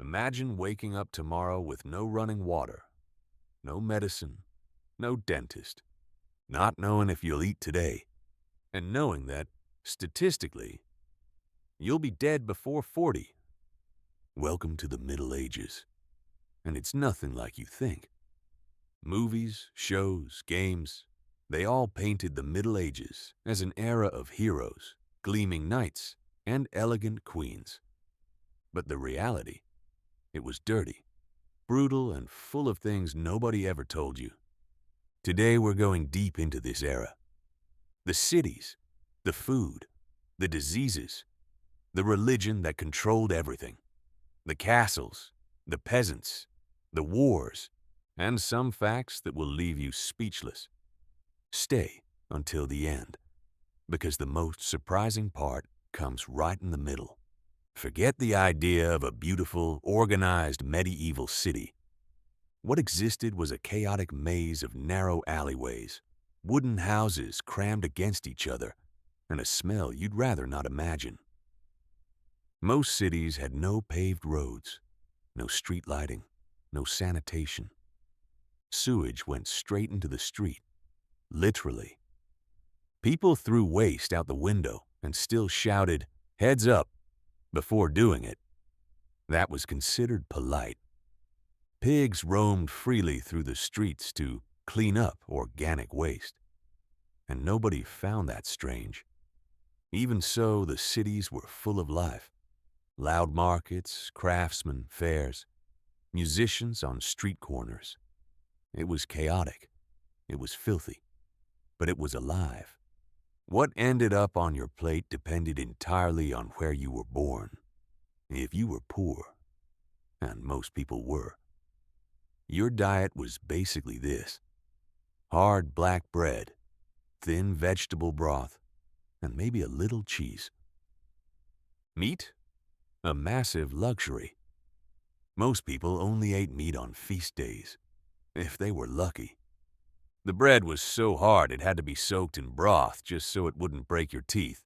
Imagine waking up tomorrow with no running water, no medicine, no dentist, not knowing if you'll eat today, and knowing that, statistically, you'll be dead before 40. Welcome to the Middle Ages, and it's nothing like you think. Movies, shows, games, they all painted the Middle Ages as an era of heroes, gleaming knights, and elegant queens. But the reality, it was dirty, brutal, and full of things nobody ever told you. Today we're going deep into this era. The cities, the food, the diseases, the religion that controlled everything, the castles, the peasants, the wars, and some facts that will leave you speechless. Stay until the end, because the most surprising part comes right in the middle. Forget the idea of a beautiful, organized medieval city. What existed was a chaotic maze of narrow alleyways, wooden houses crammed against each other, and a smell you'd rather not imagine. Most cities had no paved roads, no street lighting, no sanitation. Sewage went straight into the street, literally. People threw waste out the window and still shouted, "Heads up," before doing it. That was considered polite. Pigs roamed freely through the streets to clean up organic waste, and nobody found that strange. Even so, the cities were full of life. Loud markets, craftsmen, fairs, musicians on street corners. It was chaotic. It was filthy. But it was alive. What ended up on your plate depended entirely on where you were born. If you were poor, and most people were, your diet was basically this: hard black bread, thin vegetable broth, and maybe a little cheese. Meat? A massive luxury. Most people only ate meat on feast days, if they were lucky. The bread was so hard it had to be soaked in broth just so it wouldn't break your teeth,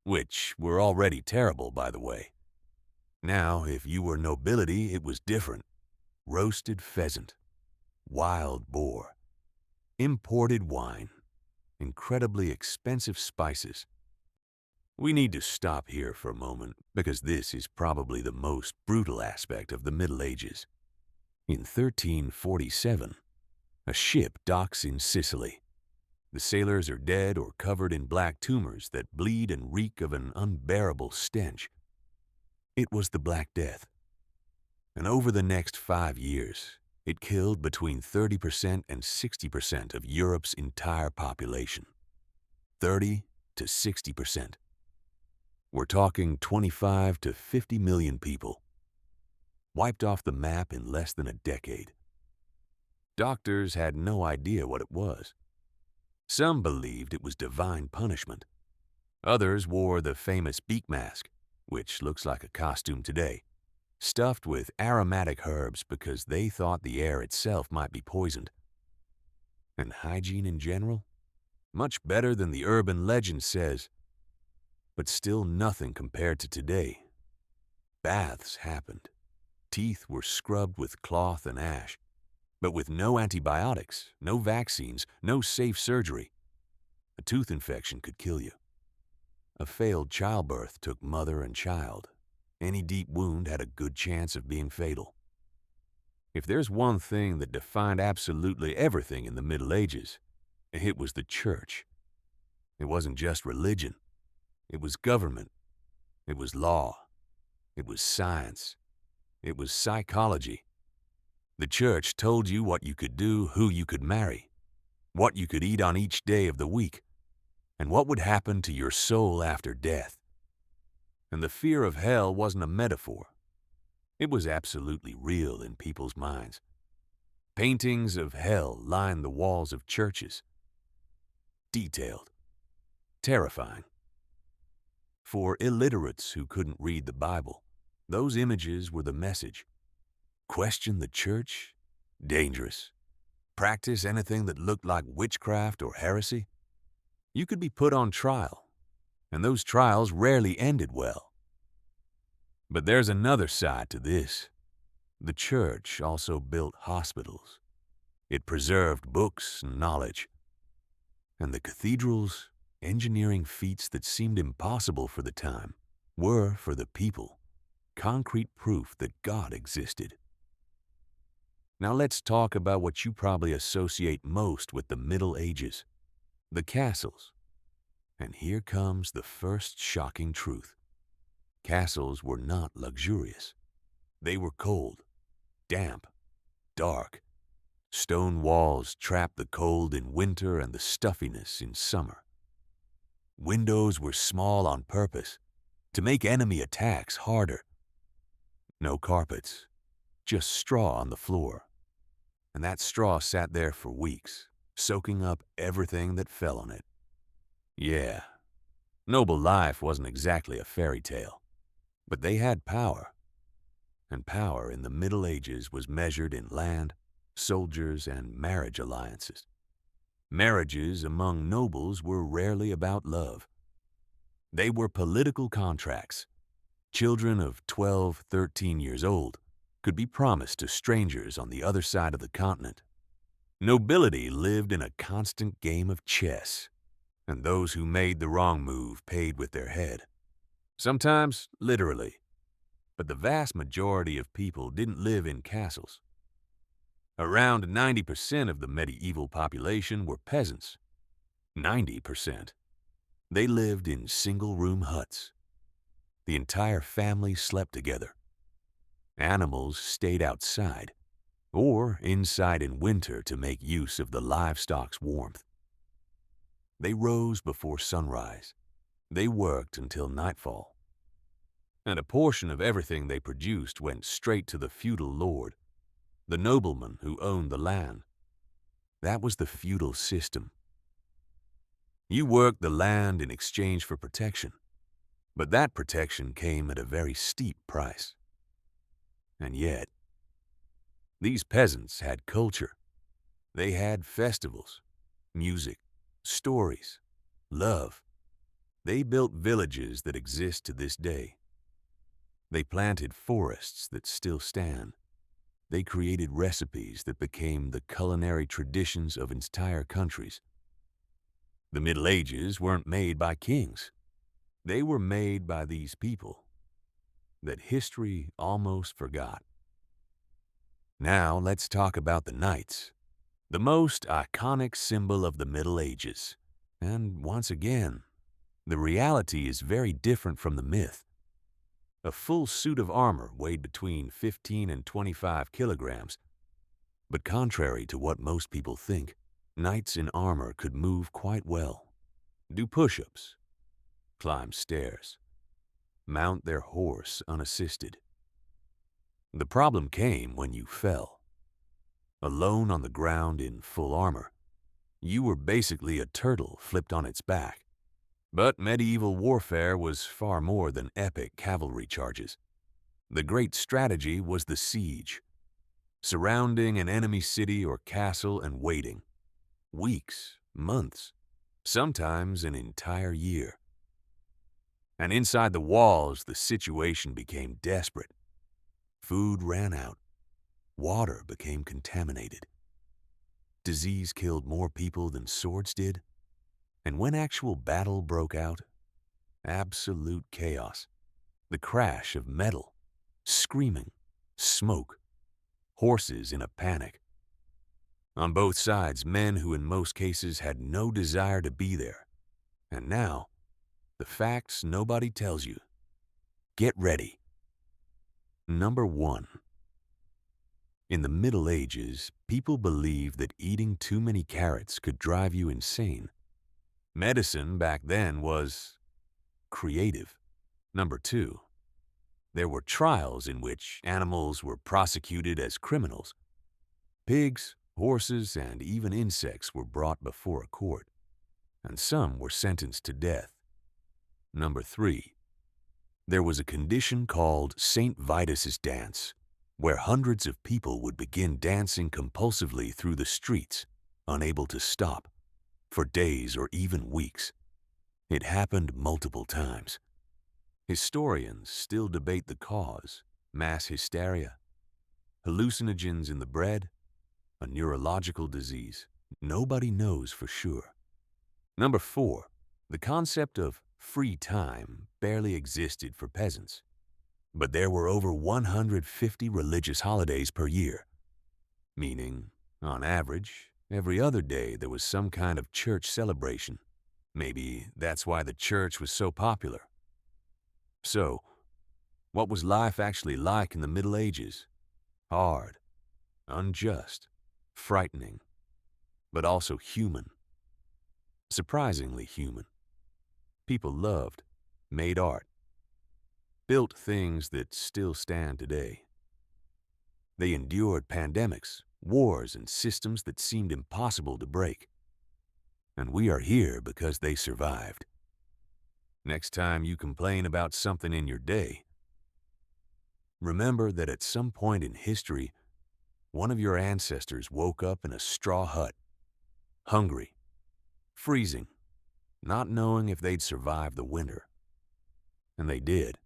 which were already terrible, by the way. Now, if you were nobility, it was different. Roasted pheasant, wild boar, imported wine, incredibly expensive spices. We need to stop here for a moment because this is probably the most brutal aspect of the Middle Ages. In 1347, a ship docks in Sicily. The sailors are dead or covered in black tumors that bleed and reek of an unbearable stench. It was the Black Death. And over the next 5 years, it killed between 30% and 60% of Europe's entire population. 30 to 60%. We're talking 25 to 50 million people. Wiped off the map in less than a decade. Doctors had no idea what it was. Some believed it was divine punishment. Others wore the famous beak mask, which looks like a costume today, stuffed with aromatic herbs because they thought the air itself might be poisoned. And hygiene in general? Much better than the urban legend says, but still nothing compared to today. Baths happened. Teeth were scrubbed with cloth and ash, but with no antibiotics, no vaccines, no safe surgery. A tooth infection could kill you. A failed childbirth took mother and child. Any deep wound had a good chance of being fatal. If there's one thing that defined absolutely everything in the Middle Ages, it was the church. It wasn't just religion. It was government. It was law. It was science. It was psychology. The church told you what you could do, who you could marry, what you could eat on each day of the week, and what would happen to your soul after death. And the fear of hell wasn't a metaphor. It was absolutely real in people's minds. Paintings of hell lined the walls of churches. Detailed. Terrifying. For illiterates who couldn't read the Bible, those images were the message. Question the church? Dangerous. Practice anything that looked like witchcraft or heresy? You could be put on trial, and those trials rarely ended well. But there's another side to this. The church also built hospitals. It preserved books and knowledge. And the cathedrals, engineering feats that seemed impossible for the time, were, for the people, concrete proof that God existed. Now let's talk about what you probably associate most with the Middle Ages, the castles. And here comes the first shocking truth. Castles were not luxurious. They were cold, damp, dark. Stone walls trapped the cold in winter and the stuffiness in summer. Windows were small on purpose, to make enemy attacks harder. No carpets, just straw on the floor. And that straw sat there for weeks, soaking up everything that fell on it. Yeah, noble life wasn't exactly a fairy tale, but they had power. And power in the Middle Ages was measured in land, soldiers, and marriage alliances. Marriages among nobles were rarely about love. They were political contracts. Children of 12, 13 years old could be promised to strangers on the other side of the continent. Nobility lived in a constant game of chess, and those who made the wrong move paid with their head. Sometimes literally, but the vast majority of people didn't live in castles. Around 90% of the medieval population were peasants. 90%. They lived in single-room huts. The entire family slept together. Animals stayed outside, or inside in winter to make use of the livestock's warmth. They rose before sunrise. They worked until nightfall. And a portion of everything they produced went straight to the feudal lord, the nobleman who owned the land. That was the feudal system. You worked the land in exchange for protection, but that protection came at a very steep price. And yet, these peasants had culture. They had festivals, music, stories, love. They built villages that exist to this day. They planted forests that still stand. They created recipes that became the culinary traditions of entire countries. The Middle Ages weren't made by kings. They were made by these people that history almost forgot. Now let's talk about the knights, the most iconic symbol of the Middle Ages. And once again, the reality is very different from the myth. A full suit of armor weighed between 15 and 25 kilograms. But contrary to what most people think, knights in armor could move quite well, do push-ups, climb stairs, mount their horse unassisted. The problem came when you fell. Alone on the ground in full armor, you were basically a turtle flipped on its back. But medieval warfare was far more than epic cavalry charges. The great strategy was the siege, surrounding an enemy city or castle and waiting. Weeks, months, sometimes an entire year. And inside the walls, the situation became desperate. Food ran out. Water became contaminated. Disease killed more people than swords did. And when actual battle broke out, absolute chaos. The crash of metal, screaming, smoke, horses in a panic. On both sides, men who in most cases had no desire to be there. And now, the facts nobody tells you. Get ready. Number 1. In the Middle Ages, people believed that eating too many carrots could drive you insane. Medicine back then was creative. Number 2. There were trials in which animals were prosecuted as criminals. Pigs, horses, and even insects were brought before a court, and some were sentenced to death. Number 3. There was a condition called St. Vitus's dance, where hundreds of people would begin dancing compulsively through the streets, unable to stop, for days or even weeks. It happened multiple times. Historians still debate the cause: mass hysteria, hallucinogens in the bread, a neurological disease. Nobody knows for sure. Number 4. The concept of free time barely existed for peasants. But there were over 150 religious holidays per year, meaning, on average, every other day there was some kind of church celebration. Maybe that's why the church was so popular. So, what was life actually like in the Middle Ages? Hard, unjust, frightening, but also human. Surprisingly human. People loved, made art, built things that still stand today. They endured pandemics, wars, and systems that seemed impossible to break. And we are here because they survived. Next time you complain about something in your day, remember that at some point in history, one of your ancestors woke up in a straw hut, hungry, freezing, not knowing if they'd survive the winter. And they did.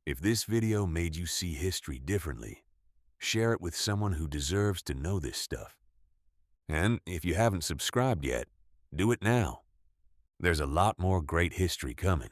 If this video made you see history differently, share it with someone who deserves to know this stuff. And if you haven't subscribed yet, do it now. There's a lot more great history coming.